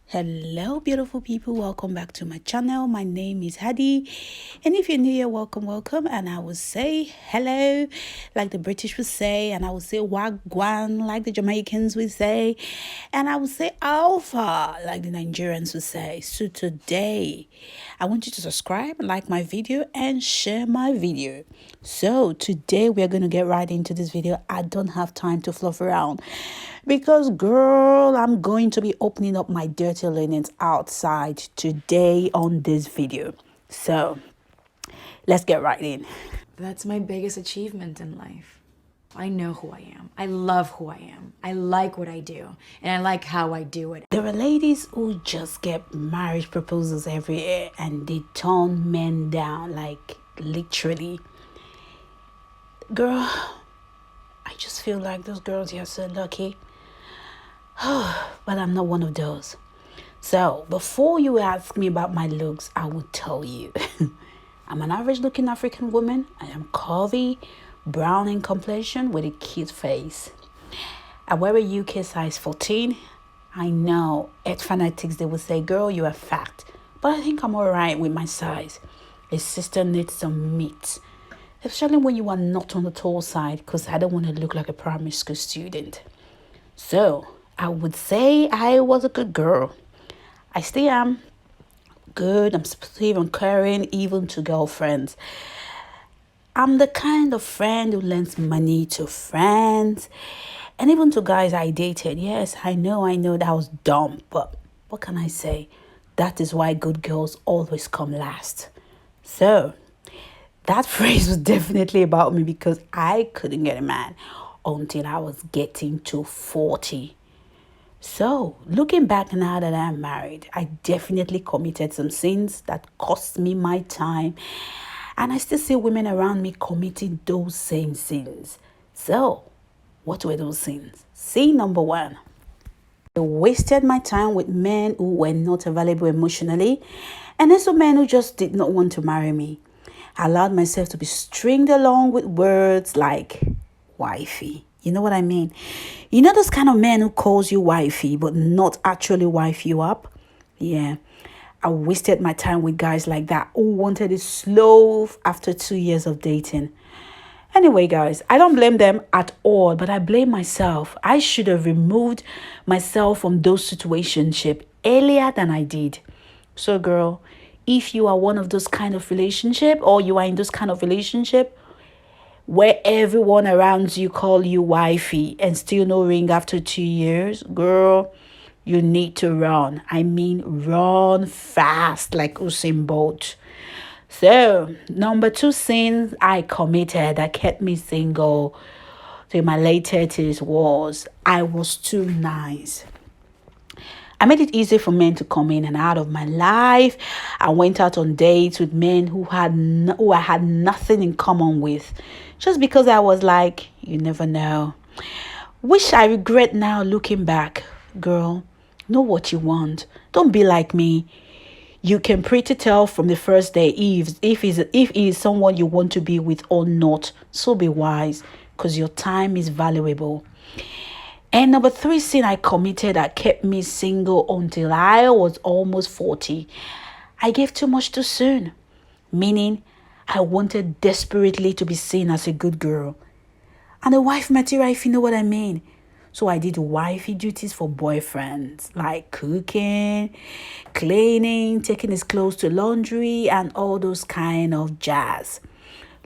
Hello, beautiful people. Welcome back to my channel. My name is Hadi. And if you're new here, welcome. And I will say hello, like the British would say. And I will say wagwan, like the Jamaicans would say. And I will say alpha, like the Nigerians would say. So today, I want you to subscribe, like my video, and share my video. So today, we're going to get right into this video. I don't have time to fluff around. Because, girl, I'm going to be opening up my dirty linens outside today on this video. So, let's get right in. That's my biggest achievement in life. I know who I am. I love who I am. I like what I do. And I like how I do it. There are ladies who just get marriage proposals every year and they turn men down, like literally. Girl, I just feel like those girls are so lucky. But I'm not one of those. So, before you ask me about my looks, I will tell you. I'm an average looking African woman. I am curvy, brown in complexion with a cute face. I wear a UK size 14. I know, ex fanatics, they will say, girl, you are fat. But I think I'm alright with my size. A sister needs some meat. Especially when you are not on the tall side, because I don't want to look like a primary school student. So, I would say I was a good girl. I still am good. I'm supportive and caring, even to girlfriends. I'm the kind of friend who lends money to friends and even to guys I dated. Yes, I know that was dumb, but what can I say? That is why good girls always come last. So, that phrase was definitely about me because I couldn't get a man until I was getting to 40. So, looking back now that I'm married, I definitely committed some sins that cost me my time. And I still see women around me committing those same sins. So, what were those sins? Sin number one. I wasted my time with men who were not available emotionally, and also men who just did not want to marry me. I allowed myself to be stringed along with words like wifey. You know what I mean? You know those kind of men who calls you wifey but not actually wife you up? Yeah. I wasted my time with guys like that who wanted it slow after 2 years of dating. Anyway, guys, I don't blame them at all, but I blame myself. I should have removed myself from those situationships earlier than I did. So, girl, if you are one of those kind of relationship or you are in those kind of relationship where everyone around you call you wifey and still no ring after 2 years, girl, you need to run. I mean, run fast like Usain Bolt. So, number two sin I committed that kept me single till my late 30s was I was too nice. I made it easy for men to come in and out of my life. I went out on dates with men who I had nothing in common with, just because I was like, you never know. Which I regret now looking back. Girl, know what you want. Don't be like me. You can pretty tell from the first day if he is someone you want to be with or not. So be wise, because your time is valuable. And number three sin I committed that kept me single until I was almost 40. I gave too much too soon. Meaning, I wanted desperately to be seen as a good girl. And a wife material, if you know what I mean. So I did wifey duties for boyfriends, like cooking, cleaning, taking his clothes to laundry, and all those kind of jazz.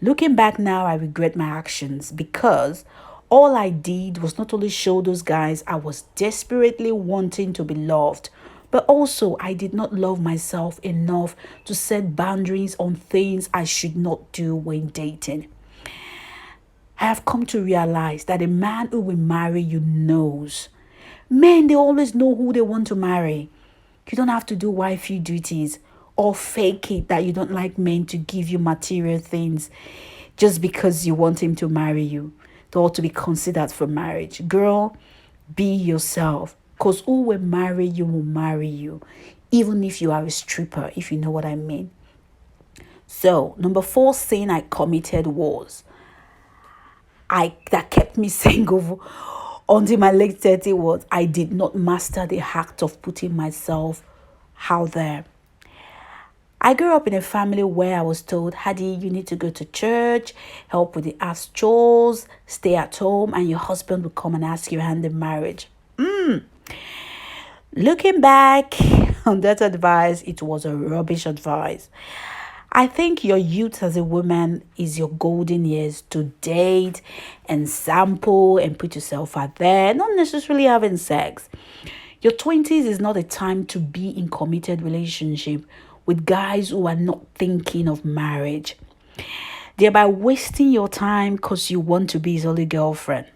Looking back now, I regret my actions because all I did was not only show those guys I was desperately wanting to be loved, but also I did not love myself enough to set boundaries on things I should not do when dating. I have come to realize that a man who will marry you knows. Men, they always know who they want to marry. You don't have to do wifey duties or fake it that you don't like men to give you material things just because you want him to marry you or to be considered for marriage. Girl, be yourself, because who will marry you, even if you are a stripper, if you know what I mean. So, number four sin I committed was that kept me single until my late 30s was I did not master the act of putting myself out there. I grew up in a family where I was told, Hadi, you need to go to church, help with the house chores, stay at home, and your husband will come and ask your hand in marriage. Looking back on that advice, it was a rubbish advice. I think your youth as a woman is your golden years to date and sample and put yourself out there, not necessarily having sex. Your 20s is not a time to be in committed relationship with guys who are not thinking of marriage, thereby wasting your time because you want to be his only girlfriend.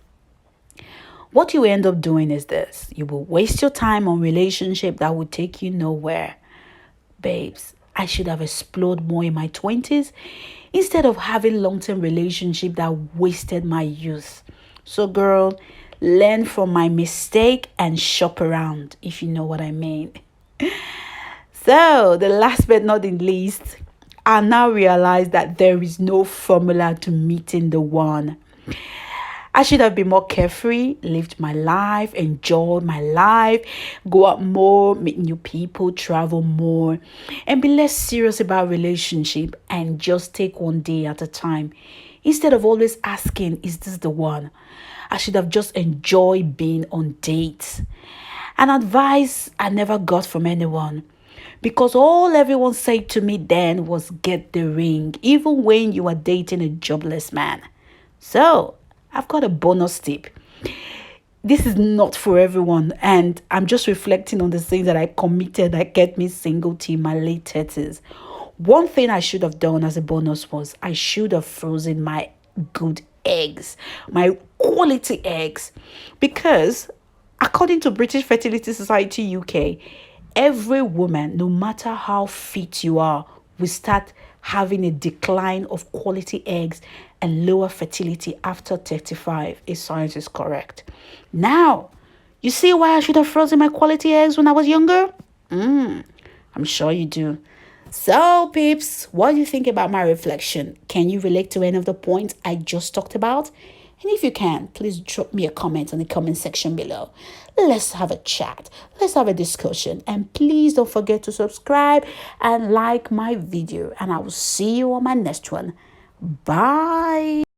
What you end up doing is this: you will waste your time on relationship that will take you nowhere. Babes, I should have explored more in my 20s instead of having long-term relationship that wasted my youth. So girl, learn from my mistake and shop around, if you know what I mean. So, the last but not the least, I now realize that there is no formula to meeting the one. I should have been more carefree, lived my life, enjoyed my life, go out more, meet new people, travel more, and be less serious about relationship and just take one day at a time. Instead of always asking, is this the one? I should have just enjoyed being on dates. An advice I never got from anyone. Because all everyone said to me then was get the ring, even when you are dating a jobless man. So, I've got a bonus tip. This is not for everyone, and I'm just reflecting on the things that I committed that kept me single till my late 30s. One thing I should have done as a bonus was I should have frozen my good eggs, my quality eggs, because according to British Fertility Society UK, every woman, no matter how fit you are, will start having a decline of quality eggs and lower fertility after 35, if science is correct. Now, you see why I should have frozen my quality eggs when I was younger? I'm sure you do. So, peeps, what do you think about my reflection? Can you relate to any of the points I just talked about? And if you can, please drop me a comment in the comment section below. Let's have a chat. Let's have a discussion. And please don't forget to subscribe and like my video. And I will see you on my next one. Bye.